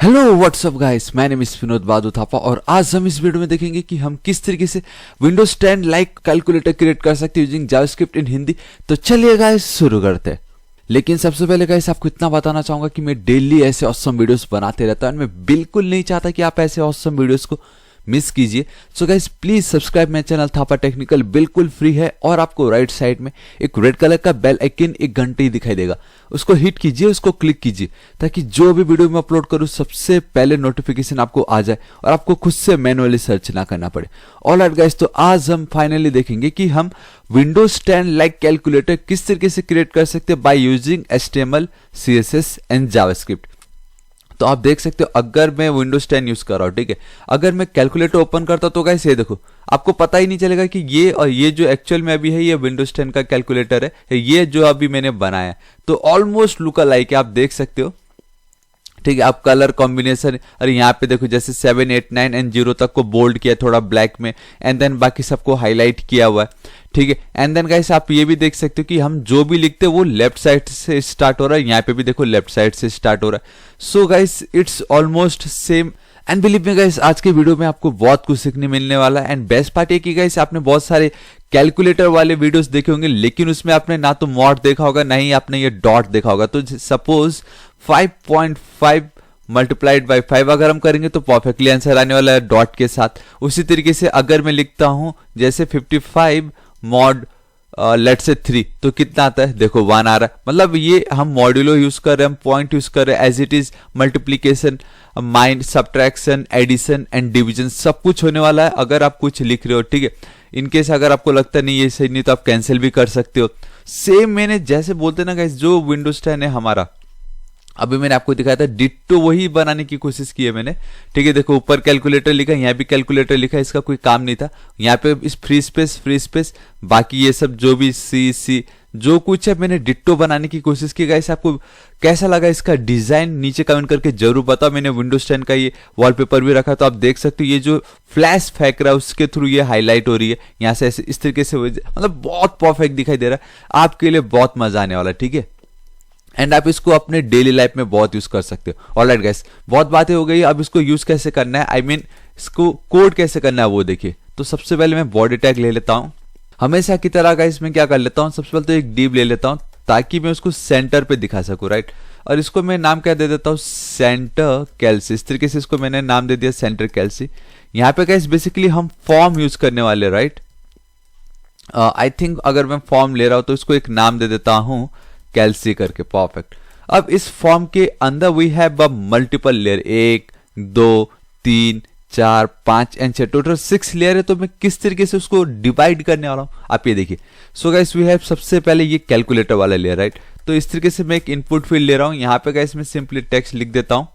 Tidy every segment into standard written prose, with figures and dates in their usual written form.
Hello what's up guys, मैं name is Vinod बादू थापा और आज हम इस वीडियो में देखेंगे कि हम किस तरीके से विंडोज 10 लाइक कैलकुलेटर क्रिएट कर सकते हैं यूजिंग जावास्क्रिप्ट इन हिंदी। तो चलिए गाइस शुरू करते हैं। लेकिन सबसे पहले गाइस आपको इतना बताना चाहूंगा कि मैं डेली ऐसे ऑसम वीडियोस बनाते रहता हूं। मैं बिल्कुल नहीं चाहता कि आप ऐसे ऑसम वीडियोस को मिस कीजिए। So guys please subscribe my channel Thapa technical, बिल्कुल फ्री है और आपको राइट साइड में एक रेड कलर का बेल आइकन एक घंटे ही दिखाई देगा, उसको हिट कीजिए, उसको क्लिक कीजिए ताकि जो भी वीडियो मैं अपलोड करूं सबसे पहले नोटिफिकेशन आपको आ जाए और आपको खुद से मैनुअली सर्च ना करना पड़े। ऑलराइट गाइस, तो आज हम फाइनली देखेंगे कि हम विंडोज 10 लाइक कैलकुलेटर किस तरीके से क्रिएट कर सकते हैं by using HTML, CSS and JavaScript. तो आप देख सकते हो अगर मैं विंडोज 10 यूज कर रहा हूं, ठीक है, अगर मैं कैलकुलेटर ओपन करता तो गाइस ये देखो, आपको पता ही नहीं चलेगा कि ये और ये जो एक्चुअल में अभी है ये विंडोज 10 का कैलकुलेटर है, ये जो अभी मैंने बनाया है। तो ऑलमोस्ट लुक अलाइक है, आप देख सकते हो, ठीक है। आप कलर कॉम्बिनेशन, अरे यहाँ पे देखो जैसे 7, 8, 9 एंड 0 तक को बोल्ड किया थोड़ा ब्लैक में, एंड देन बाकी सबको हाईलाइट किया हुआ है, ठीक है। एंड देन गाइस आप ये भी देख सकते हो कि हम जो भी लिखते हैं वो लेफ्ट साइड से स्टार्ट हो रहा है, यहाँ पे भी देखो लेफ्ट साइड से स्टार्ट हो रहा है। So guys it's almost same and believe me guys आज के वीडियो में आपको बहुत कुछ सीखने मिलने वाला है। एंड बेस्ट पार्ट ये कि गाइस आपने बहुत सारे कैलकुलेटर वाले वीडियोस देखे होंगे, लेकिन उसमें आपने ना तो मॉड देखा होगा ना ही आपने ये डॉट देखा होगा। तो सपोज 5.5 मल्टीप्लाइड बाई 5 अगर हम करेंगे तो परफेक्टली आंसर आने वाला है डॉट के साथ। उसी तरीके से अगर मैं लिखता हूं जैसे 55 मॉड लेट से 3 तो कितना आता है, देखो 1 आ रहा है। मतलब ये हम मॉड्यूलो यूज कर रहे हैं, हम पॉइंट यूज कर रहे हैं, as it is multiplication, mind, subtraction, addition and division सब कुछ होने वाला है अगर आप कुछ लिख रहे हो, ठीक है। इनकेस अगर आपको लगता नहीं ये सही नहीं तो आप कैंसिल भी कर सकते हो। सेम मैंने जैसे बोलते ना गाइस, जो विंडोज 10 है हमारा, अभी मैंने आपको दिखाया था डिट्टो वही बनाने की कोशिश की है मैंने, ठीक है। देखो ऊपर कैलकुलेटर लिखा, यहाँ भी कैलकुलेटर लिखा, इसका कोई काम नहीं था। यहाँ पे इस फ्री स्पेस बाकी ये सब जो भी सी जो कुछ है मैंने डिट्टो बनाने की कोशिश की। गाइस आपको कैसा लगा इसका डिजाइन नीचे कमेंट करके जरूर बताओ। मैंने विंडोज 10 का ये वॉलपेपर भी रखा, तो आप देख सकते हो ये जो फ्लैश फेंक रहा है उसके थ्रू ये हाईलाइट हो रही है यहाँ से ऐसे इस तरीके से, मतलब बहुत परफेक्ट दिखाई दे रहा है। आपके लिए बहुत मजा आने वाला है, ठीक है। एंड आप इसको अपने डेली लाइफ में बहुत यूज कर सकते हो। ऑलराइट गाइस, बहुत बातें हो गई, अब इसको यूज कैसे करना है, आई मीन इसको कोड कैसे करना है वो देखिए। तो सबसे पहले मैं बॉडी टैग ले लेता हूं, हमेशा की तरह गाइस मैं क्या कर लेता हूं, सबसे पहले तो एक डिव ले लेता हूं ताकि मैं उसको सेंटर पे दिखा सकूं, राइट। और इसको मैं नाम क्या दे देता हूं, सेंटर कैल्सी। इस तरीके से इसको मैंने नाम दे दिया सेंटर कैल्सी। यहाँ पे गाइस बेसिकली हम फॉर्म यूज करने वाले, राइट। आई थिंक अगर मैं फॉर्म ले रहा हूं तो इसको एक नाम दे देता हूं कैल्सी करके, परफेक्ट। अब इस फॉर्म के अंदर we have a multiple layer, 1, 2, 3, 4, 5 and 6, total 6 layer है। तो मैं किस तरीके से उसको डिवाइड करने वाला हूं आप ये देखिए। सो गाइस वी हैव सबसे पहले ये कैलकुलेटर वाला लेयर, राइट। तो इस तरीके से मैं एक इनपुट फील्ड ले रहा हूं, यहाँ पे गाइस मैं सिंपली टेक्स्ट लिख देता हूं,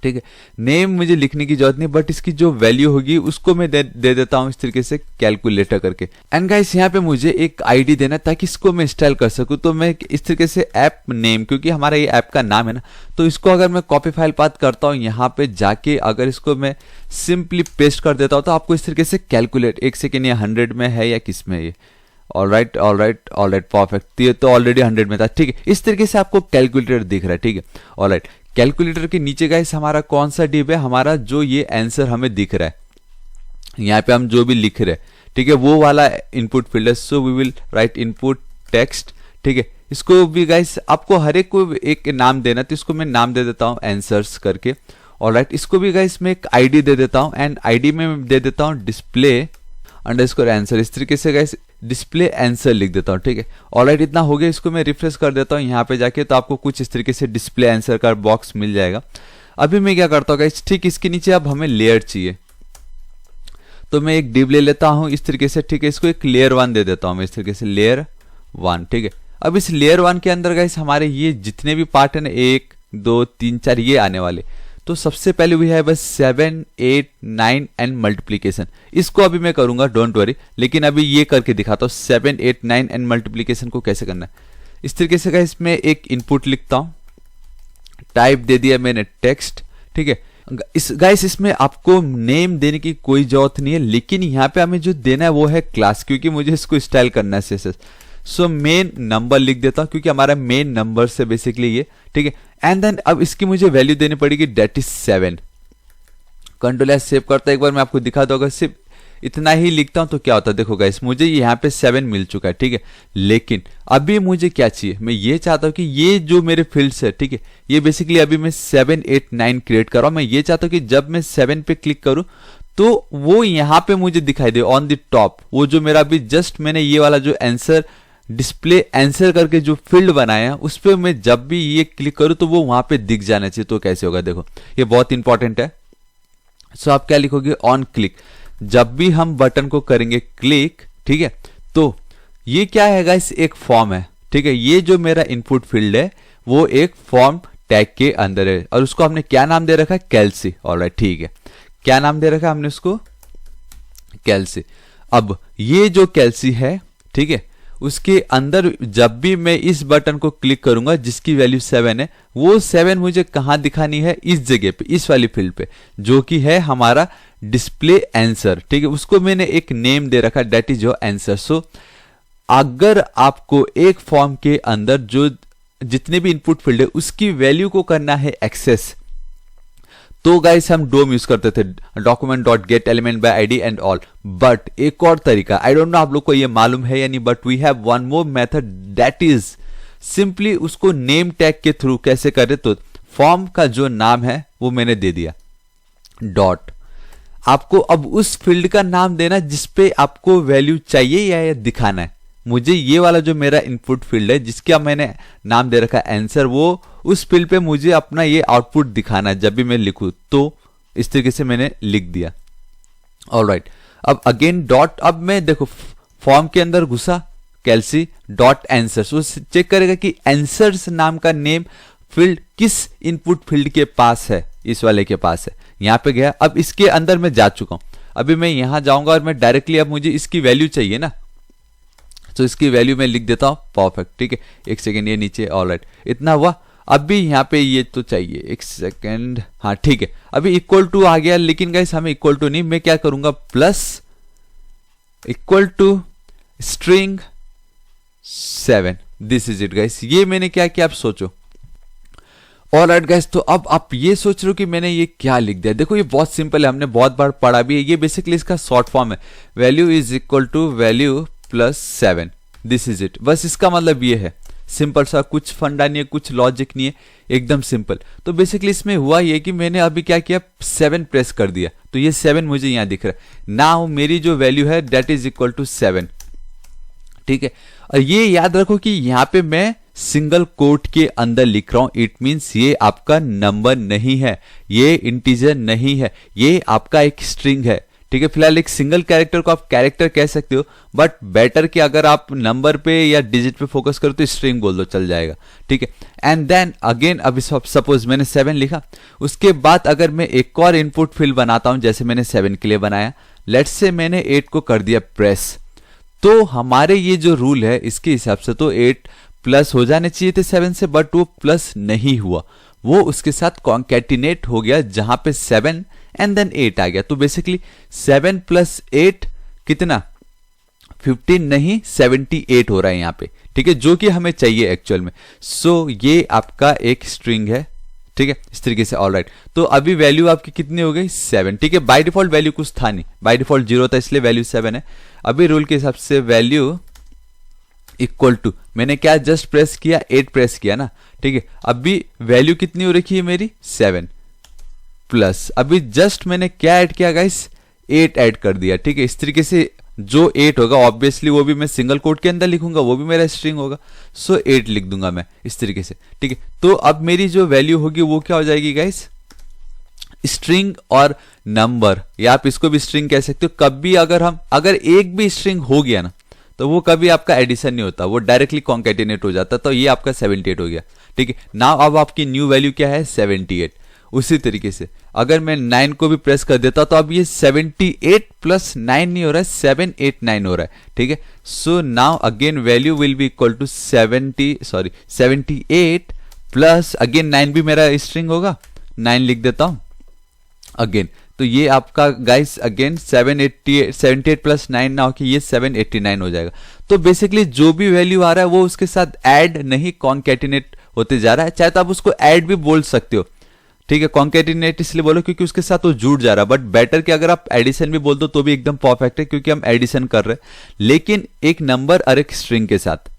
ठीक है। नेम मुझे लिखने की जरूरत नहीं, बट इसकी जो वैल्यू होगी उसको मैं दे देता हूं इस तरीके से कैलकुलेटर करके। एंड गाइस यहाँ पे मुझे एक आईडी देना ताकि इसको मैं स्टाइल कर सकूं। तो मैं इस तरीके से ऐप नेम, क्योंकि हमारा ये ऐप का नाम है ना, तो इसको अगर मैं कॉपी फाइल पाथ करता हूं यहाँ पे जाके, अगर इसको मैं सिंपली पेस्ट कर देता हूं तो आपको इस तरीके से कैलकुलेट, 1 सेकेंड ये 100 में है या किस में ये, ऑलराइट परफेक्ट, ये तो ऑलरेडी 100 में था, ठीक है। इस तरीके से आपको कैलकुलेटर दिख रहा है, ठीक है। ऑलराइट, कैलकुलेटर के नीचे गाइस हमारा कौन सा डिव है, हमारा जो ये आंसर हमें दिख रहा है, यहाँ पे हम जो भी लिख रहे हैं, ठीक है, वो वाला इनपुट फील्ड है। So we will write input text, ठीक है। इसको भी गाइस आपको हर एक को एक नाम देना, तो इसको मैं नाम दे देता हूँ आंसर्स करके। ऑलराइट, इसको भी गाइस मैं एक आईडी दे देता हूँ एंड आईडी में दे देता हूँ डिस्प्ले अंडरस्कोर आंसर। इस तरीके से गाइस डिस्प्ले आंसर लिख देता हूं, ठीक है। ऑलराइट, इतना हो गया। इसको मैं रिफ्रेश कर देता हूं यहाँ पे जाके, तो आपको कुछ इस तरीके से डिस्प्ले आंसर का बॉक्स मिल जाएगा। अभी मैं क्या करता हूँ गाइस, ठीक इसके नीचे अब हमें लेयर चाहिए, तो मैं एक डिव ले लेता हूं इस तरीके से, ठीक है। इसको एक लेयर 1 दे देता हूं मैं इस तरीके से, लेयर 1, ठीक है। अब इस लेयर 1 के अंदर गाइस हमारे ये जितने भी पार्ट है ना, 1, 2, 3, 4 ये आने वाले। तो सबसे पहले वी है बस 7, 8, 9 एंड मल्टीप्लीकेशन। इसको अभी मैं करूंगा, डोंट वरी, लेकिन अभी ये करके दिखाता हूं 7, 8, 9 एंड मल्टीप्लीकेशन को कैसे करना है। इस तरीके से गाइस मैं एक इनपुट लिखता हूं, टाइप दे दिया मैंने टेक्स्ट, ठीक है। गाइस इसमें आपको नेम देने की कोई जरूरत नहीं है, लेकिन यहाँ पे हमें जो देना है वो है क्लास, क्योंकि मुझे इसको स्टाइल करना है CSS। सो मेन नंबर लिख देता हूं क्योंकि हमारा मेन नंबर से बेसिकली ये, ठीक है। एंड देन अब इसकी मुझे वैल्यू देनी पड़ेगी, date is 7। Control S save करता है, एक बार मैं आपको दिखा दूंगा, सिर्फ इतना ही लिखता हूं तो क्या होता है, देखो गाइस मुझे यहाँ पे 7 मिल चुका है, ठीक है। लेकिन अभी मुझे क्या चाहिए, मैं ये चाहता हूं कि ये जो मेरे फील्ड्स है, ठीक है, ये बेसिकली अभी मैं 7 8 9 क्रिएट कर रहा हूं। मैं ये चाहता हूं कि जब मैं 7 पे क्लिक करूं तो वो यहाँ पे मुझे दिखाई दे ऑन द टॉप, वो जो मेरा अभी जस्ट मैंने ये वाला जो आंसर डिस्प्ले आंसर करके जो फील्ड बनाया उस पर मैं जब भी ये क्लिक करूं तो वो वहां पे दिख जाना चाहिए। तो कैसे होगा, देखो ये बहुत इंपॉर्टेंट है। सो आप क्या लिखोगे, ऑन क्लिक, जब भी हम बटन को करेंगे क्लिक, ठीक है, तो ये क्या है गाइस, एक फॉर्म है, ठीक है। ये जो मेरा इनपुट फील्ड है वो एक फॉर्म टैग के अंदर है और उसको हमने क्या नाम दे रखा है, कैल्सी। ऑलराइट, ठीक है, क्या नाम दे रखा है हमने उसको, कैल्सी। अब ये जो कैल्सी है, ठीक है, उसके अंदर जब भी मैं इस बटन को क्लिक करूंगा जिसकी वैल्यू 7 है, वो 7 मुझे कहां दिखानी है, इस जगह पे, इस वाली फील्ड पे, जो कि है हमारा डिस्प्ले आंसर, ठीक है। उसको मैंने एक नेम दे रखा, डेट इज योर आंसर। सो अगर आपको एक फॉर्म के अंदर जो जितने भी इनपुट फील्ड है उसकी वैल्यू को करना है एक्सेस, तो गाइस हम डोम यूज करते थे, document dot gate element by ID and all. But एक और तरीका, आई डोंट नो आप लोग को ये मालूम है या नहीं, but we have one more method, that is simply उसको नेम टैग के थ्रू कैसे करें, तो फॉर्म का जो नाम है वो मैंने दे दिया डॉट, आपको अब उस फील्ड का नाम देना जिसपे आपको वैल्यू चाहिए या दिखाना है। मुझे ये वाला जो मेरा इनपुट फील्ड है जिसका मैंने नाम दे रखा है आंसर, वो उस फील्ड पे मुझे अपना ये आउटपुट दिखाना है जब भी मैं लिखूं। तो इस तरीके से मैंने लिख दिया। ऑलराइट, अब अगेन डॉट, अब मैं देखो फॉर्म के अंदर घुसा, कैल्सी डॉट आंसर्स, वो चेक करेगा कि आंसर्स नाम का नेम फील्ड किस इनपुट फील्ड के पास है, इस वाले के पास है। यहां पे गया, अब इसके अंदर मैं जा चुका हूं, अभी मैं यहां जाऊंगा और मैं डायरेक्टली, अब मुझे इसकी वैल्यू चाहिए ना, तो इसकी वैल्यू मैं लिख देता हूं, परफेक्ट, ठीक है। एक सेकेंड, ये नीचे, ऑलराइट, इतना हुआ। अब भी यहाँ पे ये तो चाहिए, एक सेकेंड, हाँ ठीक है, अभी इक्वल टू आ गया, लेकिन गाइस हमें इक्वल टू नहीं, मैं क्या करूंगा, plus equal to string 7, this is it guys. ये मैंने क्या किया, आप सोचो। ऑलराइट गाइस, तो अब आप ये सोच रहे हो कि मैंने ये क्या लिख दिया। देखो ये बहुत सिंपल है, हमने बहुत बार पढ़ा भी है, ये बेसिकली इसका शॉर्ट फॉर्म है, value is equal to value plus 7, this is it. बस इसका मतलब ये है, सिंपल सा, कुछ फंडा नहीं है, कुछ लॉजिक नहीं है, एकदम सिंपल। तो बेसिकली इसमें हुआ ये कि मैंने अभी क्या किया, 7 प्रेस कर दिया, तो ये 7 मुझे यहां दिख रहा है। नाउ मेरी जो वैल्यू है दैट इज इक्वल टू 7, ठीक है। और ये याद रखो कि यहां पे मैं सिंगल कोट के अंदर लिख रहा हूं, इट मींस ये आपका नंबर नहीं है, ये इंटीजर नहीं है, ये आपका एक स्ट्रिंग है, ठीक है। फिलहाल एक सिंगल कैरेक्टर को आप कैरेक्टर कह सकते हो, बट बेटर कि अगर आप नंबर पे या डिजिट पे फोकस करो तो स्ट्रिंग बोल दो, चल जाएगा, ठीक है। एंड देन अगेन, अभी सपोज मैंने 7 लिखा, उसके बाद अगर मैं एक और इनपुट फील्ड बनाता हूं, जैसे मैंने 7 के लिए बनाया, लेट्स से मैंने 8 को कर दिया प्रेस, तो हमारे ये जो रूल है इसके हिसाब से तो 8 प्लस हो जाने चाहिए थे 7 से, बट वो प्लस नहीं हुआ, वो उसके साथ कॉन्कैटिनेट हो गया, जहां पे 7 एंड देन 8 आ गया। तो बेसिकली 7 प्लस 8 कितना, 15 नहीं 78 हो रहा है यहाँ पे, ठीक है, जो कि हमें चाहिए एक्चुअल में। सो ये आपका एक स्ट्रिंग है, ठीक है, इस तरीके से। ऑलराइट, तो अभी वैल्यू आपकी कितनी हो गई, 7, ठीक है। बाय डिफॉल्ट वैल्यू कुछ था नहीं, बाय डिफॉल्ट 0 था, इसलिए वैल्यू 7 है। अभी रूल के हिसाब से वैल्यू इक्वल टू, मैंने क्या जस्ट प्रेस किया, 8 प्रेस किया ना, ठीक है। अभी वैल्यू कितनी हो रखी है मेरी, 7 प्लस, अभी जस्ट मैंने क्या ऐड किया गाइस, 8 ऐड कर दिया, ठीक है। इस तरीके से जो 8 होगा ऑब्वियसली वो भी मैं सिंगल कोट के अंदर लिखूंगा, वो भी मेरा स्ट्रिंग होगा, सो 8 लिख दूंगा मैं इस तरीके से, ठीक है। तो अब मेरी जो वैल्यू होगी वो क्या हो जाएगी गाइस, स्ट्रिंग और नंबर, या आप इसको भी स्ट्रिंग कह सकते हो। कभी अगर एक भी स्ट्रिंग हो गया ना, तो वो कभी आपका एडिशन नहीं होता, वो डायरेक्टली कॉन्कैटिनेट हो जाता। तो ये आपका 78 हो गया, ठीक है। नाउ अब आपकी न्यू वैल्यू क्या है, 78। उसी तरीके से अगर मैं 9 को भी प्रेस कर देता तो अब ये 78 प्लस 9 नहीं हो रहा है, 789 हो रहा है, ठीक है। So now again value will be equal to 78 plus again 9 भी मेरा स्ट्रिंग होगा, 9 लिख देता हूं अगेन। तो ये आपका गाइस अगेन 78 प्लस 9 ना होकर ये 789 हो जाएगा। तो बेसिकली जो भी वैल्यू आ रहा है वो उसके साथ ऐड नहीं कॉन्कैटिनेट होते जा रहा है। चाहे तो आप उसको ऐड भी बोल सकते हो, ठीक है, कॉन्केटिनेट इसलिए बोलो क्योंकि उसके साथ वो जुड़ जा रहा है, बट बेटर कि अगर आप एडिशन भी बोल दो तो भी एकदम परफेक्ट है, क्योंकि हम एडिशन कर रहे हैं लेकिन एक नंबर और एक स्ट्रिंग के साथ,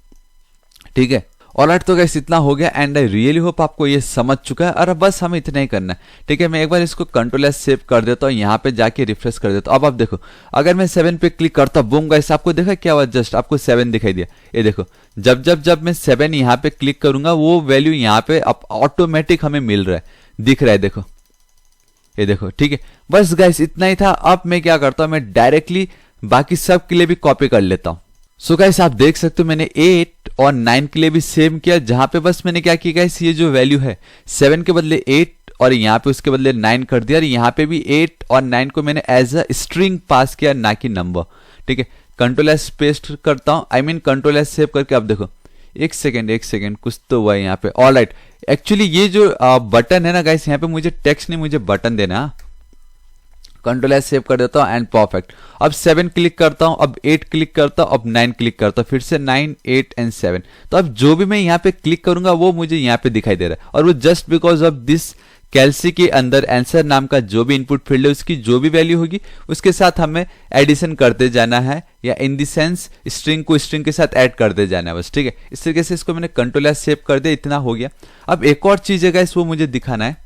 ठीक है। ऑलराइट, तो गाइस इतना हो गया एंड आई रियली होप आपको ये समझ चुका है, और अब बस हमें इतना ही करना है, ठीक है। मैं एक बार इसको कंट्रोल एस सेव कर देता हूँ, यहाँ पे जाके रिफ्रेश कर देता हूँ। अब आप देखो, अगर मैं 7 पे क्लिक करता हूँ, बूम गाइस, आपको देखा क्या हुआ, जस्ट आपको 7 दिखाई दिया। ये देखो, जब जब जब मैं 7 यहाँ पे क्लिक करूंगा वो वैल्यू यहाँ पे ऑटोमेटिक हमें मिल रहा है, दिख रहा है, देखो, ये देखो, ठीक है। बस गाइस इतना ही था। अब मैं क्या करता हूँ, मैं डायरेक्टली बाकी सब के लिए भी कॉपी कर लेता हूँ। सो गाइस आप देख सकते हो मैंने 8 और 9 के लिए भी सेम किया, जहां पे बस मैंने क्या किया गाइस, ये जो वैल्यू है 7 के बदले 8 और यहाँ पे उसके बदले 9 कर दिया, और यहाँ पे भी 8 और 9 को मैंने एज अ स्ट्रिंग पास किया, ना कि नंबर, ठीक है। कंट्रोल एस पेस्ट करता हूँ, I mean control S save करके। अब देखो, एक सेकेंड कुछ तो हुआ है यहाँ पे। ऑलराइट, एक्चुअली ये जो बटन है ना गाइस, यहाँ पे मुझे टेक्स्ट नहीं, मुझे बटन देना। कंट्रोल एस सेव कर देता हूँ एंड परफेक्ट। अब 7 क्लिक करता हूँ, अब 8 क्लिक करता हूँ, अब 9 क्लिक करता हूँ, फिर से 9, 8 एंड 7। तो अब जो भी मैं यहाँ पे क्लिक करूंगा वो मुझे यहाँ पे दिखाई दे रहा है, और वो जस्ट बिकॉज ऑफ दिस कैल्सी के अंदर आंसर नाम का जो भी इनपुट फील्ड है उसकी जो भी वैल्यू होगी उसके साथ हमें एडिशन करते जाना है, या इन द सेंस स्ट्रिंग को स्ट्रिंग के साथ ऐड करते जाना है बस, ठीक है। इस तरीके से इसको मैंने कंट्रोल एस सेव कर दिया, इतना हो गया। अब एक और चीज है गाइस, वो मुझे दिखाना है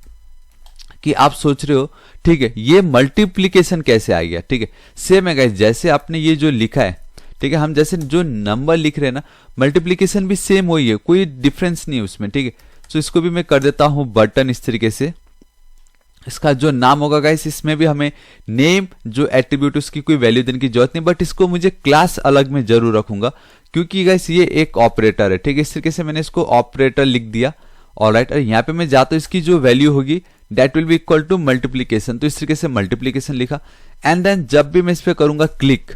कि आप सोच रहे हो, ठीक है, ये मल्टीप्लीकेशन कैसे आ गया, ठीक है। सेम है गाइस, जैसे आपने ये जो लिखा है, ठीक है, हम जैसे जो नंबर लिख रहे हैं ना, मल्टीप्लीकेशन भी सेम वही है, कोई डिफरेंस नहीं है उसमें, ठीक है। तो इसको भी मैं कर देता हूं बटन इस तरीके से। इसका जो नाम होगा गाइस, इसमें भी हमें नेम जो एट्रीब्यूट उसकी कोई वैल्यू देने की जरूरत नहीं, बट इसको मुझे क्लास अलग में जरूर रखूंगा, क्योंकि गाइस ये एक ऑपरेटर है, ठीक है। इस तरीके से मैंने इसको ऑपरेटर लिख दिया। ऑलराइट, और यहाँ पे मैं जाता हूँ, इसकी जो वैल्यू होगी that will be equal to multiplication, तो इस तरीके से मल्टीप्लीकेशन लिखा। एंड देन जब भी मैं इस पे करूंगा क्लिक,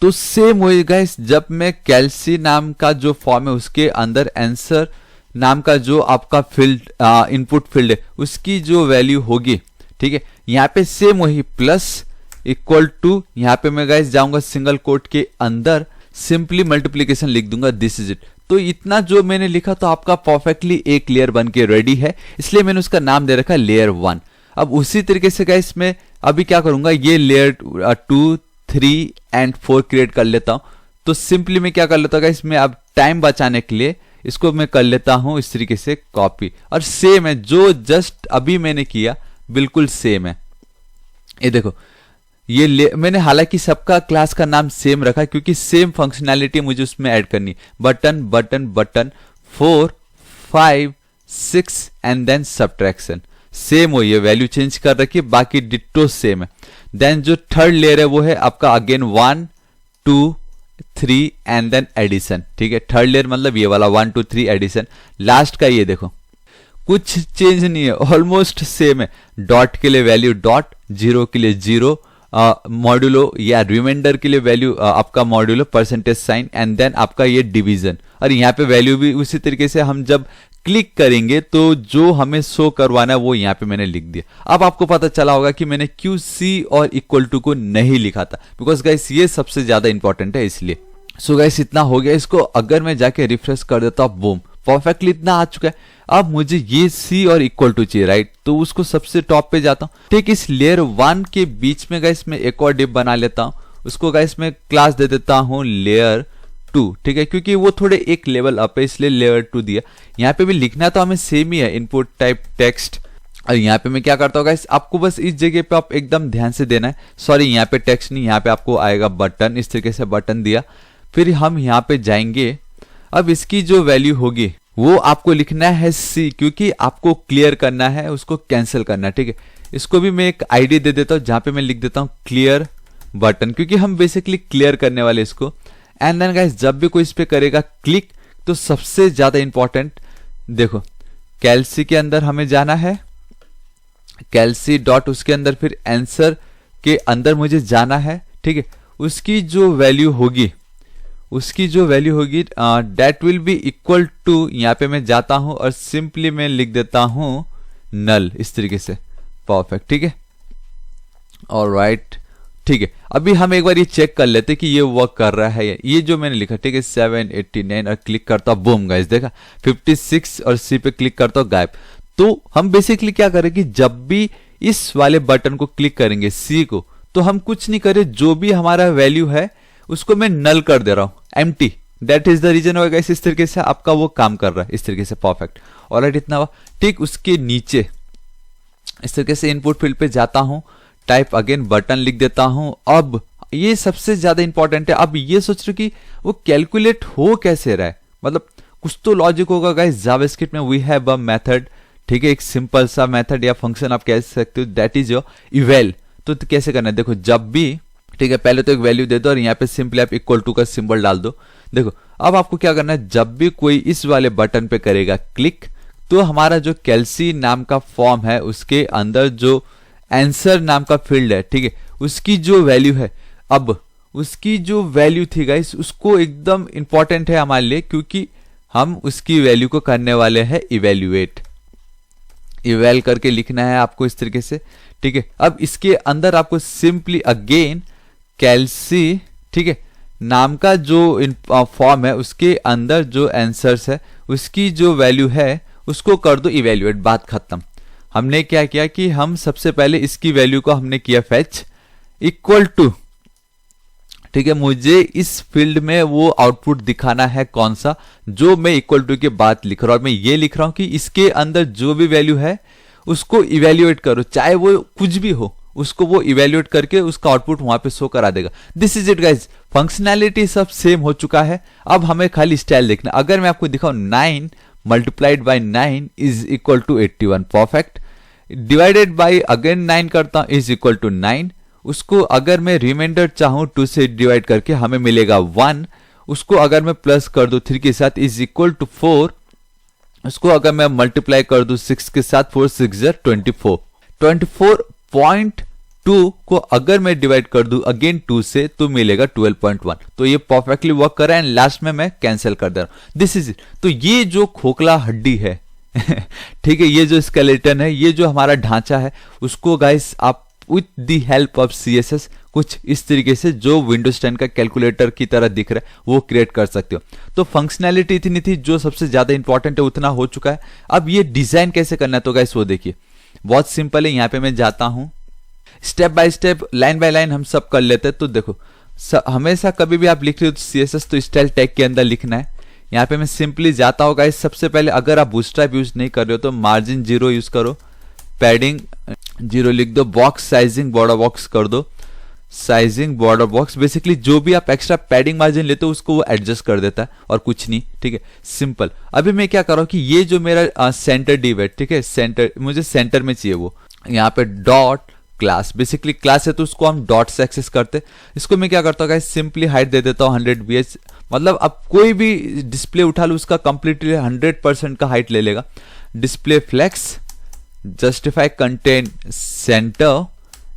तो सेम होएगा गाइस, जब मैं कैल्सी नाम का जो फॉर्म है उसके अंदर आंसर नाम का जो आपका फील्ड इनपुट फील्ड है उसकी जो वैल्यू होगी, ठीक है, यहाँ पे सेम वही प्लस इक्वल टू, यहाँ पे मैं गाइस जाऊंगा सिंगल कोट के अंदर, सिंपली मल्टीप्लीकेशन लिख दूंगा, दिस इज इट। तो इतना जो मैंने लिखा तो आपका परफेक्टली एक लेयर बन के रेडी है, इसलिए मैंने उसका नाम दे रखा लेयर 1। अब उसी तरीके से गाइस मैं अभी क्या करूंगा, ये लेयर 2, 3 एंड 4 क्रिएट कर लेता हूं। तो सिंपली मैं क्या कर लेता हूं गाइस, मैं अब टाइम बचाने के लिए इसको मैं कर लेता हूं इस तरीके से कॉपी, और सेम है जो जस्ट अभी मैंने किया, बिल्कुल सेम है। ये देखो, ये मैंने हालांकि सबका क्लास का नाम सेम रखा क्योंकि सेम फंक्शनैलिटी मुझे उसमें ऐड करनी है। Button button button 4, 5, 6 and then subtraction, same हो, ये वैल्यू चेंज कर रखी है, बाकी डिट्टो सेम है। देन जो थर्ड लेयर है वो है आपका अगेन 1, 2, 3 एंड देन एडिशन, ठीक है। थर्ड लेयर मतलब ये वाला 1, 2, 3 एडिशन। लास्ट का ये देखो, कुछ चेंज नहीं है, ऑलमोस्ट सेम है। डॉट के लिए वैल्यू डॉट, जीरो के लिए जीरो, मॉड्यूलो या रिमाइंडर के लिए वैल्यू आपका modulo percentage sign, and then आपका ये डिवीजन, और यहाँ पे वैल्यू भी उसी तरीके से हम जब क्लिक करेंगे तो जो हमें शो करवाना है वो यहाँ पे मैंने लिख दिया। अब आपको पता चला होगा कि मैंने क्यू सी और इक्वल टू को नहीं लिखा था, बिकॉज गाइस ये सबसे ज्यादा इंपॉर्टेंट है इसलिए। सो गाइस इतना हो गया, इसको अगर मैं जाके रिफ्रेश कर देता हूं, बूम, परफेक्टली इतना आ चुका है। अब मुझे ये सी और इक्वल टू चाहिए, राइट, तो उसको सबसे टॉप पे जाता हूं। ठीक, इस लेयर 1 के बीच में गाइस मैं एक और डिप बना लेता हूं, उसको गाइस मैं क्लास दे देता हूं लेयर 2, ठीक है, क्योंकि वो थोड़े एक लेवल अप है इसलिए लेयर 2 दिया। यहाँ पे भी लिखना तो हमें सेम ही है, इनपुट टाइप टेक्स्ट, और यहाँ पे मैं क्या करता हूँ गाइस, आपको बस इस जगह पे आप एकदम ध्यान से देना है। सॉरी, यहाँ पे टेक्स्ट नहीं, यहाँ पे आपको आएगा बटन, इस तरीके से बटन दिया। फिर हम यहाँ पे जाएंगे, अब इसकी जो वैल्यू होगी वो आपको लिखना है सी, क्योंकि आपको क्लियर करना है, उसको कैंसिल करना है, ठीक है। इसको भी मैं एक आईडी दे देता हूँ जहां पे मैं लिख देता हूँ क्लियर बटन, क्योंकि हम बेसिकली क्लियर करने वाले इसको। एंड देन गाइस जब भी कोई इस पे करेगा क्लिक, तो सबसे ज्यादा इंपॉर्टेंट देखो, कैल्सी के अंदर हमें जाना है, कैल्सी डॉट, उसके अंदर फिर आंसर के अंदर मुझे जाना है, ठीक है। उसकी जो वैल्यू होगी that will be equal to, यहां पे मैं जाता हूं और सिंपली मैं लिख देता हूं नल, इस तरीके से, परफेक्ट, ठीक है। ऑलराइट, ठीक है, अभी हम एक बार ये चेक कर लेते कि ये वर्क कर रहा है। ये जो मैंने लिखा, ठीक है, 789 और क्लिक करता हूं, बूम गाइस, देखा 56 और सी पे क्लिक करता हूं, गायब। तो हम बेसिकली क्या करेंगे, जब भी इस वाले बटन को क्लिक करेंगे सी को, तो हम कुछ नहीं करें, जो भी हमारा वैल्यू है उसको मैं नल कर दे रहा हूं, empty. That is the reason होगा इस तरीके से आपका वो काम कर रहा है, इस तरीके से परफेक्ट। ऑलराइट, इतना हुआ। ठीक, उसके नीचे इस तरीके से इनपुट फील्ड पे जाता हूं, टाइप अगेन बटन लिख देता हूं। अब ये सबसे ज्यादा इंपॉर्टेंट है। अब ये सोच रहे कि वो कैलकुलेट हो कैसे रहा है, मतलब कुछ तो लॉजिक होगा गाइस। जावास्क्रिप्ट में वी हैव अ मेथड, ठीक है, एक सिंपल सा मेथड या फंक्शन आप कह सकते हो, दैट इज योर इवेल। तो कैसे करना है, देखो, जब भी, ठीक है, पहले तो एक वैल्यू दे दो और यहाँ पे सिंपली आप इक्वल टू का सिंबल डाल दो। देखो, अब आपको क्या करना है, जब भी कोई इस वाले बटन पे करेगा क्लिक, तो हमारा जो कैल्सी नाम का फॉर्म है उसके अंदर जो आंसर नाम का फील्ड है, ठीक है, उसकी जो वैल्यू है, अब उसकी जो वैल्यू थी गाइस, उसको एकदम इंपॉर्टेंट है हमारे लिए, क्योंकि हम उसकी वैल्यू को करने वाले हैं इवेल्युएट। इवेल करके लिखना है आपको इस तरीके से, ठीक है। अब इसके अंदर आपको सिंपली अगेन कैल्सी, ठीक है, नाम का जो फॉर्म है उसके अंदर जो आंसर्स है उसकी जो वैल्यू है उसको कर दो इवेल्युएट, बात खत्म। हमने क्या किया कि हम सबसे पहले इसकी वैल्यू को हमने किया फेच इक्वल टू, ठीक है, मुझे इस फील्ड में वो आउटपुट दिखाना है कौन सा, जो मैं इक्वल टू के बाद लिख रहा हूं। और मैं ये लिख रहा हूं कि इसके अंदर जो भी वैल्यू है उसको इवेल्युएट करो, चाहे वो कुछ भी हो, उसको वो इवेल्युएट करके उसका आउटपुट वहां पे शो करा देगा। This is it guys, functionality सब सेम हो चुका है। अब हमें खाली स्टाइल देखना। अगर मैं आपको दिखाऊं 9 multiplied by 9 is equal to 81, perfect. Divided by again 9 करता हूं इज इक्वल टू 9। उसको अगर मैं रिमाइंडर चाहूं 2 से डिवाइड करके हमें मिलेगा 1। उसको अगर मैं प्लस कर दूं 3 के साथ इज इक्वल टू 4। उसको अगर मैं मल्टीप्लाई कर दूं 6 के साथ 4 6 24। 24.2 को अगर मैं डिवाइड कर दूं अगेन 2 से तो मिलेगा 12.1। तो ये परफेक्टली वर्क कर रहा है। एंड लास्ट में मैं कैंसिल कर दे रहा हूं। This is it. तो ये जो खोखला हड्डी है ठीक है, ये जो स्केलेटन है, ये जो हमारा ढांचा है, उसको गाइस आप with the help of CSS कुछ इस तरीके से जो विंडोज 10 का कैलकुलेटर की तरह दिख रहा है वो क्रिएट कर सकते हो। तो फंक्शनैलिटी इतनी थी, जो सबसे ज्यादा इंपॉर्टेंट है उतना हो चुका है। अब ये डिजाइन कैसे करना है तो गाइस वो देखिए, बहुत सिंपल है। यहां पे मैं जाता हूं, step by step, line by line हम सब कर लेते हैं। तो देखो, हमेशा कभी भी आप लिख रहे हो CSS तो स्टाइल टैग के अंदर लिखना है। यहाँ पे मैं सिंपली जाता हूँ गाइस, सबसे पहले अगर आप बूटस्ट्रैप यूज नहीं कर रहे हो तो मार्जिन 0 यूज करो, पैडिंग 0 लिख दो, बॉक्स साइजिंग बॉर्डर बॉक्स कर दो, साइजिंग बॉर्डर बॉक्स। बेसिकली जो भी आप एक्स्ट्रा पैडिंग मार्जिन लेते हो उसको वो एडजस्ट कर देता है और कुछ नहीं, ठीक है, सिंपल। अभी मैं क्या कर रहा हूँ कि ये जो मेरा सेंटर डिव है, ठीक है, सेंटर मुझे सेंटर में चाहिए, वो यहाँ पे डॉट क्लास, बेसिकली क्लास है तो उसको हम डॉट से एक्सेस करते। इसको मैं क्या करता हूँ गाइस, सिंपली हाइट दे देता हूँ 100 BH। मतलब अब कोई भी डिस्प्ले उठा लो उसका कंप्लीटली 100% का हाइट ले लेगा। Display flex, justify contain center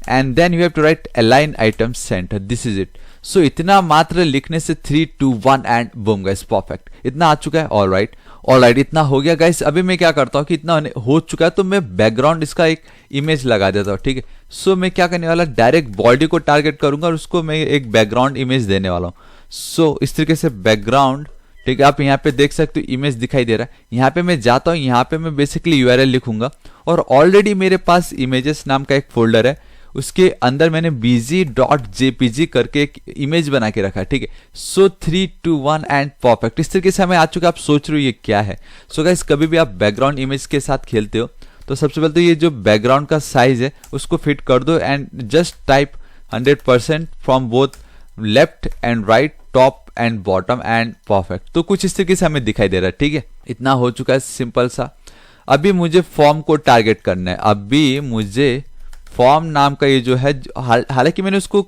and then you have to write align item center. This is it. So इतना मात्र लिखने से 3 2 1 and boom guys, perfect। इतना आ चुका है। all right, इतना हो गया गाइस। अभी मैं क्या करता हूँ कि इतना हो चुका है तो मैं बैकग्राउंड इसका एक इमेज लगा देता हूँ, ठीक है। सो मैं क्या करने वाला, डायरेक्ट बॉडी को टारगेट करूंगा और उसको मैं एक बैकग्राउंड इमेज देने वाला हूँ। सो इस तरीके से बैकग्राउंड, ठीक है, आप यहाँ पे देख सकते हो इमेज दिखाई दे रहा है। यहाँ पे मैं जाता हूँ, यहाँ पे मैं बेसिकली URL लिखूंगा और ऑलरेडी मेरे पास इमेजेस नाम का एक फोल्डर है, उसके अंदर मैंने bg.jpg करके एक इमेज बना के रखा है, ठीक है। सो 3 2 1 एंड परफेक्ट। इस तरीके से हमें आ चुका है। आप सोच रहे हो ये क्या है। सो गाइस, कभी भी आप बैकग्राउंड इमेज के साथ खेलते हो तो सबसे पहले तो ये जो बैकग्राउंड का साइज है उसको फिट कर दो and just type 100% from both left and right, top and bottom and perfect. तो कुछ इस तरीके से हमें दिखाई दे रहा है, ठीक है। इतना हो चुका है, सिंपल सा। अभी मुझे फॉर्म को टारगेट करना है। अभी मुझे फॉर्म नाम का ये जो है, हालांकि मैंने उसको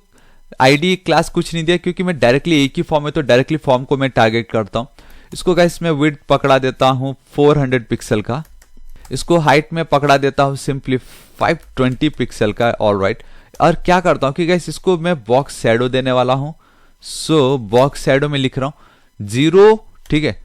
आईडी क्लास कुछ नहीं दिया क्योंकि मैं डायरेक्टली एक ही फॉर्म है तो डायरेक्टली फॉर्म को मैं टारगेट करता हूं। इसको गाइस मैं विड्थ पकड़ा देता हूं 400 पिक्सल का। इसको हाइट में पकड़ा देता हूं सिंपली 520 पिक्सल का। ऑलराइट, और क्या करता हूं कि गाइस इसको मैं बॉक्स शैडो देने वाला हूं। सो बॉक्स शैडो में लिख रहा हूं 0, ठीक है,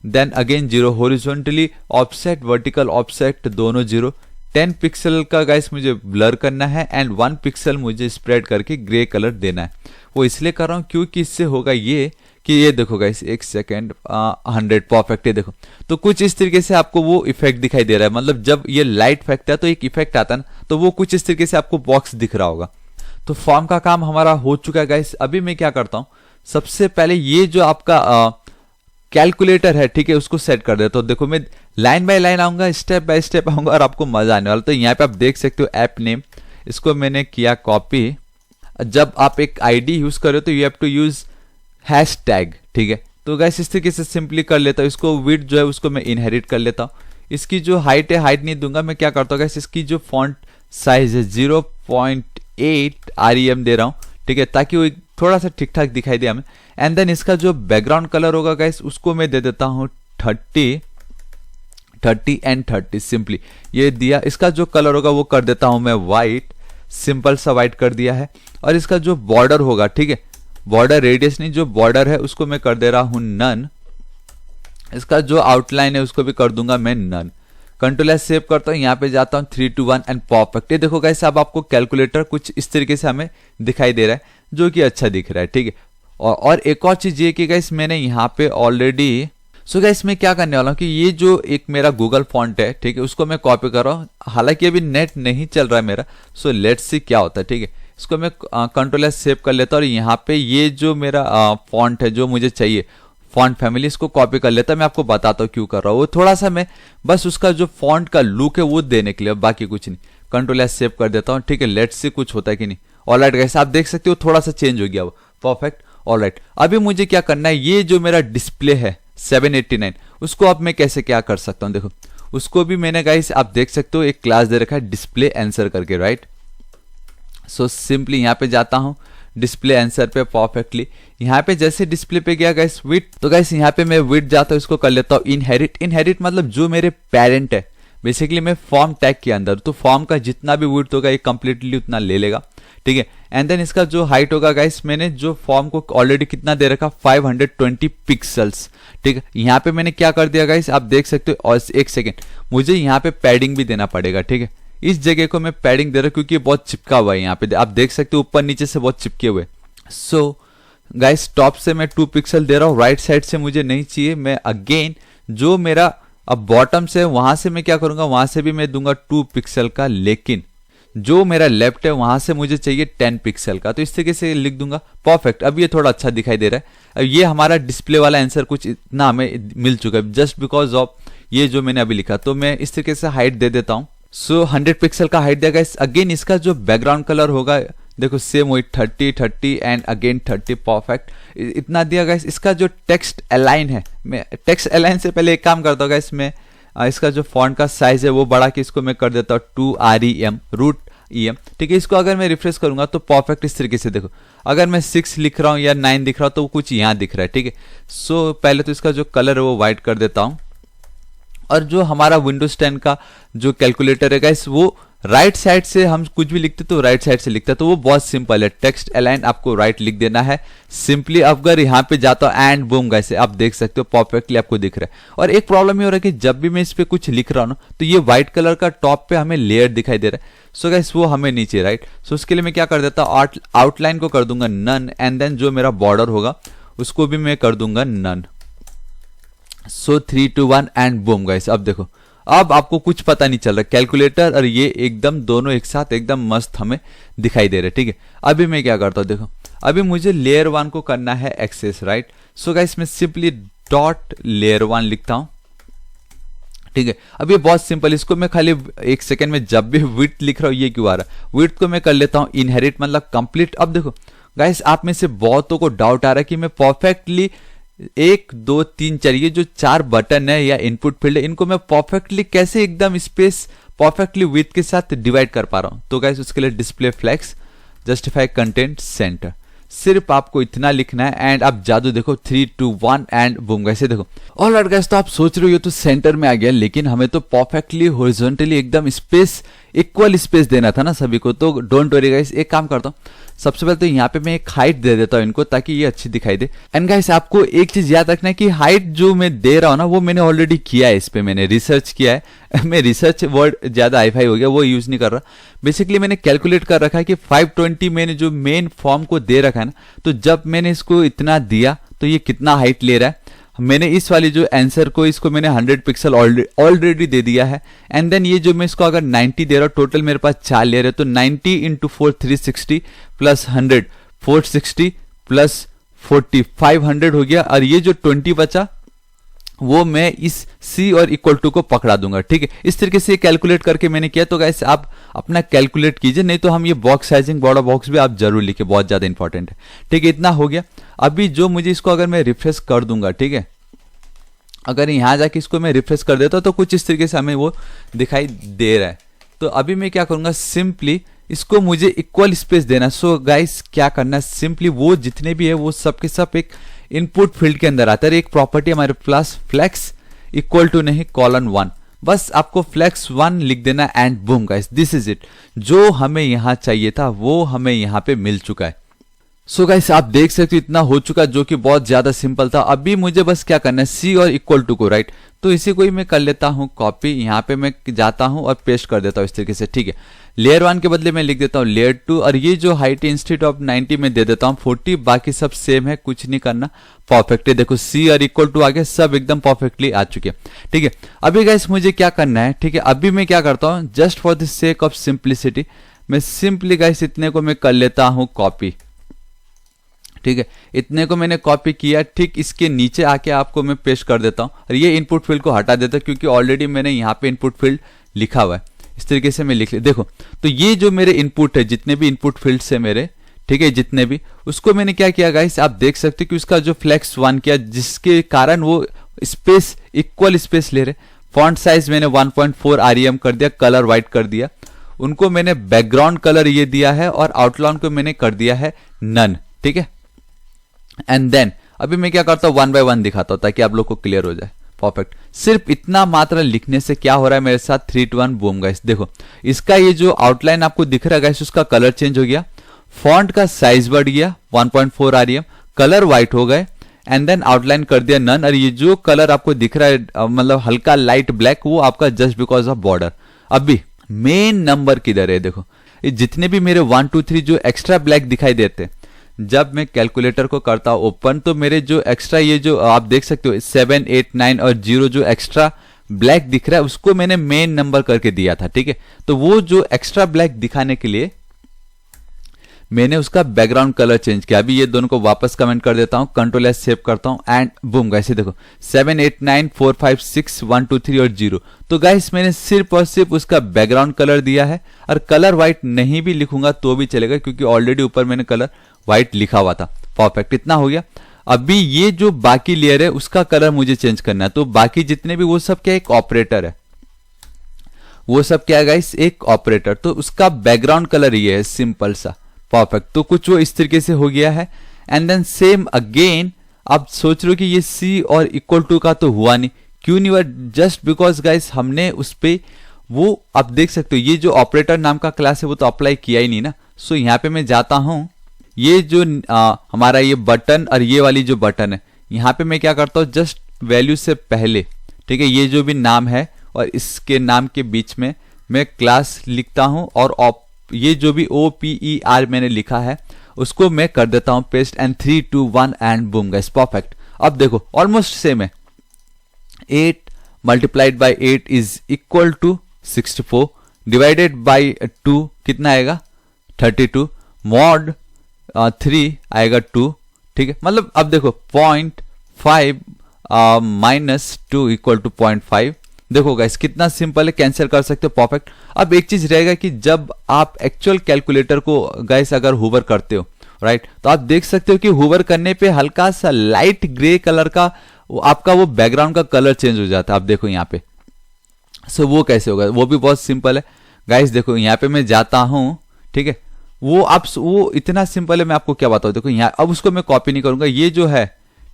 then again 0, horizontally offset, vertical offset दोनों 0, 10 पिक्सल का गाइस मुझे ब्लर करना है एंड 1 पिक्सल मुझे स्प्रेड करके ग्रे कलर देना है। वो इसलिए कर रहा हूँ क्योंकि इससे होगा ये कि ये देखो गाइस, एक सेकेंड, 100 परफेक्ट है देखो। तो कुछ इस तरीके से आपको वो इफेक्ट दिखाई दे रहा है, मतलब जब ये लाइट फेंकता है तो एक इफेक्ट आता है ना, तो वो कुछ इस तरीके से आपको बॉक्स दिख रहा होगा। तो फॉर्म का काम हमारा हो चुका है गाइस। अभी मैं क्या करता हूँ, सबसे पहले ये जो आपका कैलकुलेटर है, ठीक है, उसको सेट कर देता हूँ। देखो मैं लाइन बाय लाइन आऊंगा, स्टेप बाय स्टेप आऊंगा और आपको मजा आने वाला। तो यहाँ पे आप देख सकते हो ऐप नेम, इसको मैंने किया कॉपी। जब आप एक आईडी यूज कर रहे हो तो you have to use hashtag, ठीक है। तो गाइस इस तरीके से सिंपली कर लेता हूँ। इसको विड्थ जो है उसको मैं इनहेरिट कर लेता हूँ। इसकी जो हाइट है, हाइट नहीं दूंगा, मैं क्या करता हूँ गाइस, इसकी जो फॉन्ट साइज है 0.8 REM दे रहा हूँ, ठीक है, ताकि वो थोड़ा सा ठीक ठाक दिखाई दे हमें। एंड देन इसका जो बैकग्राउंड कलर होगा गाइस, उसको मैं दे देता हूँ 30 एंड 30 सिंपली ये दिया। इसका जो कलर होगा वो कर देता हूं मैं व्हाइट, सिंपल सा व्हाइट कर दिया है। और इसका जो बॉर्डर होगा, ठीक है, बॉर्डर रेडियस नहीं, जो बॉर्डर है उसको मैं कर दे रहा हूं नन। इसका जो आउटलाइन है उसको भी कर दूंगा मैं नन। कंट्रोल एस सेव करता हूं, यहाँ पे जाता हूं 3 2 1 एंड परफेक्ट। ये देखो गाइस, अब आपको कैलकुलेटर कुछ इस तरीके से हमें दिखाई दे रहा है, जो कि अच्छा दिख रहा है, ठीक है। और एक और चीज ये कि गाइस मैंने यहाँ पे ऑलरेडी, सो गाइस मैं क्या करने वाला हूँ कि ये जो एक मेरा गूगल फॉन्ट है, ठीक है, उसको मैं कॉपी कर रहा हूँ। हालांकि अभी नेट नहीं चल रहा है मेरा, सो लेट्स सी क्या होता है, ठीक है। इसको मैं कंट्रोल एस सेव कर लेता हूँ और यहाँ पे ये जो मेरा फॉन्ट है जो मुझे चाहिए, फॉन्ट फैमिली, इसको कॉपी कर लेता हूँ। मैं आपको बताता हूँ क्यों कर रहा हूँ। वो थोड़ा सा मैं बस उसका जो फॉन्ट का लुक है वो देने के लिए, बाकी कुछ नहीं। कंट्रोल एस सेव कर देता हूँ, ठीक है। लेट्स सी कुछ होता है कि नहीं। ऑलराइट गाइस, आप देख सकते हो थोड़ा सा चेंज हो गया वो, परफेक्ट। ऑलराइट, अभी मुझे क्या करना है, ये जो मेरा डिस्प्ले है 789, उसको अब मैं कैसे क्या कर सकता हूं। देखो उसको भी मैंने गाइस आप देख सकते हो एक क्लास दे रखा है डिस्प्ले आंसर करके, राइट। सो सिंपली यहाँ पे जाता हूं डिस्प्ले आंसर पे, परफेक्टली यहाँ पे जैसे डिस्प्ले पे गया गाइस विड्थ, तो गाइस यहाँ पे मैं विड्थ जाता हूँ, इसको कर लेता हूँ इनहेरिट। इनहेरिट मतलब जो मेरे पेरेंट है, बेसिकली मैं फॉर्म टैग के अंदर, तो फॉर्म का जितना भी विड्थ होगा ये कंप्लीटली उतना ले लेगा, ठीक है। एंड देन इसका जो हाइट होगा गाइस, मैंने जो फॉर्म को ऑलरेडी कितना दे रखा, 520 पिक्सल्स, ठीक है। यहाँ पे मैंने क्या कर दिया गाइस, आप देख सकते हो। और एक सेकेंड, मुझे यहाँ पे पैडिंग भी देना पड़ेगा, ठीक है। इस जगह को मैं पैडिंग दे रहा हूँ क्योंकि बहुत चिपका हुआ है, यहाँ पे आप देख सकते हो ऊपर नीचे से बहुत चिपके हुए। सो गाइस टॉप से मैं 2 पिक्सल दे रहा हूँ, राइट साइड से मुझे नहीं चाहिए। मैं अगेन जो मेरा अब बॉटम से वहां से मैं क्या करूंगा, वहां से भी मैं दूंगा 2 पिक्सल का, लेकिन जो मेरा लेफ्ट है वहां से मुझे चाहिए 10 पिक्सल का। तो इस तरीके से लिख दूंगा, परफेक्ट। अब ये थोड़ा अच्छा दिखाई दे रहा है। अब ये हमारा डिस्प्ले वाला आंसर कुछ इतना हमें मिल चुका है जस्ट बिकॉज ऑफ ये जो मैंने अभी लिखा। तो मैं इस तरीके से हाइट दे देता हूं। सो 100 पिक्सल का हाइट दिया गाइस। अगेन इसका जो बैकग्राउंड कलर होगा, देखो सेम वही 30 एंड अगेन 30, परफेक्ट, इतना दिया गाइस। इसका जो टेक्स्ट अलाइन है, मैं टेक्स्ट अलाइन से पहले एक काम करता हूँ गाइस, मैं इसका जो फॉन्ट का साइज है वो बढ़ा के इसको मैं कर देता हूँ 2 REM, रूट EM, ठीक है। इसको अगर मैं रिफ्रेश करूंगा तो परफेक्ट इस तरीके से देखो, अगर मैं 6 लिख रहा हूँ या 9 दिख रहा हूँ तो कुछ यहाँ दिख रहा है, ठीक है। सो पहले तो इसका जो कलर है वो व्हाइट कर देता हूँ। और जो हमारा विंडोज 10 का जो कैलकुलेटर है गाइस, वो राइट साइड से हम कुछ भी लिखते तो राइट साइड से लिखता है, तो वो बहुत सिंपल है। टेक्स्ट अलाइन आपको राइट लिख देना है सिंपली। अगर यहाँ पे जाता हूँ एंड बूम गाइस, आप देख सकते हो परफेक्टली आपको दिख रहा है। और एक प्रॉब्लम ये हो रहा है कि जब भी मैं इस पे कुछ लिख रहा हूँ ना, तो ये व्हाइट कलर का टॉप पे हमें लेयर दिखाई दे रहा है। सो गाइस वो हमें नीचे, राइट। सो उसके लिए मैं क्या कर देता हूँ, आउटलाइन को कर दूंगा नन, एंड देन जो मेरा बॉर्डर होगा उसको भी मैं कर दूंगा none. So 3 2 1 and boom guys. अब देखो, अब आपको कुछ पता नहीं चल रहा, कैलकुलेटर और ये एकदम दोनों एक साथ एकदम मस्त हमें दिखाई दे रहे, ठीक है। अभी मैं क्या करता हूं, देखो अभी मुझे लेयर 1 को करना है एक्सेस, राइट। सो गाइस मैं सिंपली डॉट लेयर 1 लिखता हूं, ठीक है। अब ये बहुत सिंपल, इसको मैं खाली एक सेकेंड में जब भी विड्थ लिख रहा हूं, ये क्यों आ रहा है, विड्थ को मैं कर लेता हूं इनहेरिट मतलब कंप्लीट। अब देखो गाइस, आप में से बहुतों को डाउट आ रहा है कि मैं परफेक्टली 1 2 3 4 ये जो 4 बटन है या इनपुट फील्ड है, इनको मैं परफेक्टली कैसे एकदम स्पेस परफेक्टली विड्थ के साथ डिवाइड कर पा रहा हूं। तो गाइस उसके लिए display flex justify content center, सिर्फ आपको इतना लिखना है एंड आप जादू देखो 3 2 1 एंड बूम गाइस। देखो ऑलराइट गाइस, तो आप सोच रहे हो ये तो सेंटर में आ गया, लेकिन हमें तो परफेक्टली हॉरिजॉन्टली एकदम स्पेस इक्वल स्पेस देना था ना सभी को, तो डोंट वरी गाइस, एक काम करता हूँ, सबसे पहले तो यहाँ पे मैं एक हाइट दे देता हूँ इनको, ताकि ये अच्छी दिखाई दे। एंड गाइस आपको एक चीज याद रखना है कि हाइट जो मैं दे रहा हूँ ना, वो मैंने ऑलरेडी किया है, इस पे मैंने रिसर्च किया है मैं रिसर्च वर्ड ज्यादा हाईफाई हो गया, वो यूज नहीं कर रहा। बेसिकली मैंने कैलकुलेट कर रखा है कि 520 मैंने जो मेन फॉर्म को दे रखा है ना, तो जब मैंने इसको इतना दिया तो ये कितना हाइट ले रहा है, मैंने इस वाली जो आंसर को, इसको मैंने 100 पिक्सल ऑलरेडी दे दिया है। एंड देन ये जो मैं इसको अगर 90 दे रहा हूँ, टोटल मेरे पास 4 लेयर है, तो 90 इंटू 4 360 प्लस 100 460 प्लस 40 500 हो गया। और ये जो 20 बचा वो मैं इस C और इक्वल टू को पकड़ा दूंगा, ठीक है। इस तरीके से कैलकुलेट करके मैंने किया। तो गाइस आप अपना कैलकुलेट कीजिए, नहीं तो हम ये बॉक्स साइजिंग बॉर्डर बॉक्स भी आप जरूर लिखिए, बहुत ज्यादा इंपॉर्टेंट है, ठीक है। इतना हो गया। अभी जो मुझे इसको अगर मैं रिफ्रेश कर दूंगा, ठीक है, अगर यहां जाके इसको मैं रिफ्रेश कर देता तो कुछ इस तरीके से हमें वो दिखाई दे रहा है। तो अभी मैं क्या करूंगा, सिंपली इसको मुझे इक्वल स्पेस देना। सो गाइस क्या करना है, सिंपली वो जितने भी है वो सब के सब एक इनपुट फील्ड के अंदर आता है। एक प्रॉपर्टी हमारे पास फ्लेक्स इक्वल टू नहीं :1, बस आपको फ्लेक्स 1 लिख देना and boom guys, this is it. जो हमें यहां चाहिए था वो हमें यहां पे मिल चुका है। सो गाइस आप देख सकते हो इतना हो चुका, जो कि बहुत ज्यादा सिंपल था। अभी मुझे बस क्या करना है, C और इक्वल टू को, राइट। तो इसी को ही मैं कर लेता हूं कॉपी, यहां पे मैं जाता हूं और पेस्ट कर देता हूं इस तरीके से, ठीक है। लेयर 1 के बदले मैं लिख देता हूं लेयर 2, और ये जो हाइट इंस्टेड ऑफ 90 में दे देता हूं 40, बाकी सब सेम है, कुछ नहीं करना, परफेक्ट है। देखो C और इक्वल टू आ गया, सब एकदम परफेक्टली आ चुके हैं, ठीक है। अभी गाइस मुझे क्या करना है, ठीक है, अभी मैं क्या करता हूं, just for the sake of simplicity मैं सिंपली गाइस इतने को मैं कर लेता हूं कॉपी, ठीक है। इतने को मैंने कॉपी किया, ठीक इसके नीचे आके आपको मैं पेस्ट कर देता हूं, और ये इनपुट फील्ड को हटा देता हूं क्योंकि ऑलरेडी मैंने यहाँ पे इनपुट फील्ड लिखा हुआ है। इस तरीके से मैं लिख ले, देखो तो ये जो मेरे इनपुट है, जितने भी इनपुट फील्ड्स है मेरे, ठीक है, जितने भी, उसको मैंने क्या किया गाइस, आप देख सकते हो कि उसका जो फ्लेक्स 1 किया, जिसके कारण वो स्पेस इक्वल स्पेस ले रहे। फॉन्ट साइज मैंने 1.4 REM कर दिया, कलर व्हाइट कर दिया, उनको मैंने बैकग्राउंड कलर ये दिया है, और आउटलाइन को मैंने कर दिया है नन, ठीक है। एंड देन अभी मैं क्या करता हूं, 1 बाय 1 दिखाता हूं ताकि आप लोग को क्लियर हो जाए, परफेक्ट। सिर्फ इतना मात्रा लिखने से क्या हो रहा है मेरे साथ, 3 to 1 बूम गाइस। देखो इसका ये जो आउटलाइन आपको दिख रहा है गाइस, उसका कलर चेंज हो गया, फॉन्ट का साइज बढ़ गया 1.4 REM, कलर व्हाइट हो गए, एंड देन आउटलाइन कर दिया नन। और ये जो कलर आपको दिख रहा है मतलब हल्का लाइट ब्लैक, वो आपका जस्ट बिकॉज ऑफ बॉर्डर। अभी मेन नंबर किधर है, देखो ये जितने भी मेरे 1 2 3 जो एक्स्ट्रा ब्लैक दिखाई देते, जब मैं कैलकुलेटर को करता हूं ओपन, तो मेरे जो एक्स्ट्रा ये जो आप देख सकते हो 7 8 9 और 0 जो एक्स्ट्रा ब्लैक दिख रहा है, उसको मैंने मेन नंबर करके दिया था, ठीक है। तो वो जो एक्स्ट्रा ब्लैक दिखाने के लिए मैंने उसका बैकग्राउंड कलर चेंज किया। अभी ये दोनों को वापस कमेंट कर देता हूं, Ctrl+S सेव करता हूं, एंड बूम गाइस देखो 7 8 9 4 5 6 1 2 3 और 0। तो गाइस मैंने सिर्फ और सिर्फ उसका बैकग्राउंड कलर दिया है, और कलर व्हाइट नहीं भी लिखूंगा तो भी चलेगा क्योंकि ऑलरेडी ऊपर मैंने कलर व्हाइट लिखा हुआ था, परफेक्ट। इतना हो गया। अभी ये जो बाकी लेयर है उसका कलर मुझे चेंज करना है, तो बाकी जितने भी वो सब क्या एक ऑपरेटर है, वो सब क्या है गाइस, एक ऑपरेटर। तो उसका बैकग्राउंड कलर ये है, सिंपल सा, परफेक्ट। तो कुछ वो इस तरीके से हो गया है। एंड देन सेम अगेन आप सोच रहे हो कि ये C और इक्वल टू का तो हुआ नहीं, क्यों नहीं हुआ, जस्ट बिकॉज गाइस हमने उस पे वो आप देख सकते हो ये जो ऑपरेटर नाम का क्लास है वो तो अप्लाई किया ही नहीं ना। सो यहाँ पे मैं जाता हूं, ये जो हमारा ये बटन और ये वाली जो बटन है, यहाँ पे मैं क्या करता हूँ, जस्ट वैल्यू से पहले, ठीक है, ये जो भी नाम है और इसके नाम के बीच में मैं क्लास लिखता हूं, और ये जो भी OPER मैंने लिखा है उसको मैं कर देता हूं paste, and 3 2 1 and boom guys, perfect. अब देखो ऑलमोस्ट सेम है, 8 multiplied by 8 is equal to 64, divided by 2 कितना आएगा 32, मॉड 3 आएगा 2, ठीक है। मतलब अब देखो 0.5 माइनस 2 इक्वल टू 0.5। देखो गाइस कितना सिंपल है, कैंसिल कर सकते हो, परफेक्ट। अब एक चीज रहेगा कि जब आप एक्चुअल कैलकुलेटर को गाइस अगर होवर करते हो, राइट, तो आप देख सकते हो कि होवर करने पे हल्का सा लाइट ग्रे कलर का आपका वो बैकग्राउंड का कलर चेंज हो जाता है। आप देखो यहाँ पे, सो वो कैसे होगा, वो भी बहुत सिंपल है गाइस। देखो यहाँ पे मैं जाता हूं, ठीक है, वो इतना सिंपल है, मैं आपको क्या बताऊं। देखो यहाँ, अब उसको मैं कॉपी नहीं करूंगा, ये जो है,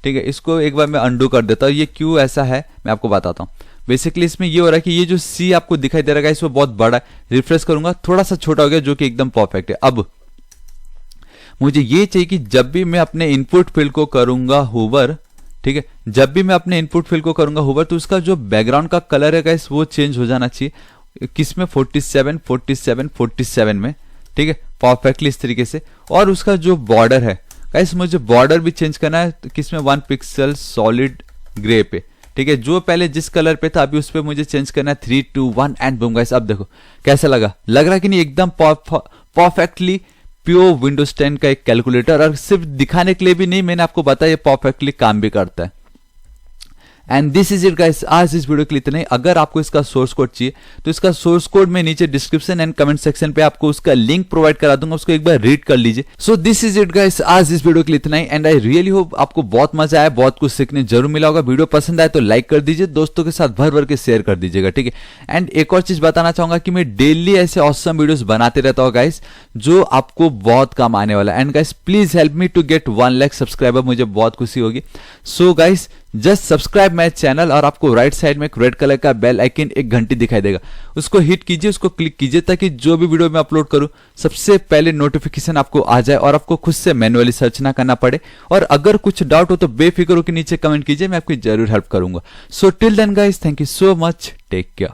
ठीक है, इसको एक बार मैं अंडू कर देता हूं। ये क्यों ऐसा है मैं आपको बताता हूं। बेसिकली इसमें ये हो रहा है कि ये जो सी आपको दिखाई दे रहा है वो बहुत बड़ा है, रिफ्रेश करूंगा थोड़ा सा छोटा हो गया, जो कि एकदम परफेक्ट है। अब मुझे ये चाहिए कि जब भी मैं अपने इनपुट फील्ड को करूंगा होवर, ठीक है, जब भी मैं अपने इनपुट फील्ड को करूंगा होवर, तो उसका जो बैकग्राउंड का कलर है गाइस वो चेंज हो जाना चाहिए। किसमें? 47 47 47 में, ठीक है, परफेक्टली इस तरीके से। और उसका जो बॉर्डर है गाइस, मुझे बॉर्डर भी चेंज करना है, तो किसमें? 1 पिक्सल सॉलिड ग्रे पे, ठीक है, जो पहले जिस कलर पे था अभी उस पे मुझे चेंज करना है। 3 2 1 एंड बूम गाइस। अब देखो कैसा लग रहा है कि नहीं? एकदम परफेक्टली प्योर विंडोज 10 का एक कैलकुलेटर, और सिर्फ दिखाने के लिए भी नहीं, मैंने आपको बताया ये परफेक्टली काम भी करता है। And this is it guys, आज इस वीडियो के लिए इतना ही। अगर आपको इसका सोर्स कोड चाहिए तो इसका सोर्स कोड मैं नीचे डिस्क्रिप्शन एंड कमेंट सेक्शन पे आपको उसका लिंक प्रोवाइड करा दूंगा, उसको एक बार रीड कर लीजिए। So this is it guys, आज इस वीडियो के लिए इतना ही। एंड आई रियली होप आपको बहुत मजा आया, बहुत कुछ सीखने जरूर मिला होगा। वीडियो पसंद आए तो लाइक कर दीजिए, दोस्तों के साथ भर भर के शेयर कर दीजिएगा, ठीक है। एंड एक और चीज बताना चाहूंगा कि मैं डेली ऐसे ऑसम वीडियोस बनाते रहता हूँ गाइस, जो आपको बहुत काम आने वाला है। And guys please help me to get 1 lakh subscriber, मुझे बहुत खुशी होगी। So guys just subscribe my channel, और आपको राइट साइड में एक रेड कलर का बेल आइकन, एक घंटी दिखाई देगा, उसको हिट कीजिए, उसको क्लिक कीजिए, ताकि जो भी वीडियो मैं अपलोड करूं सबसे पहले नोटिफिकेशन आपको आ जाए और आपको खुद से मैन्युअली सर्च ना करना पड़े। और अगर कुछ डाउट हो तो बेफिक्र होकर नीचे कमेंट कीजिए, मैं आपकी जरूर हेल्प करूंगा। So till then guys, thank you so much, take care.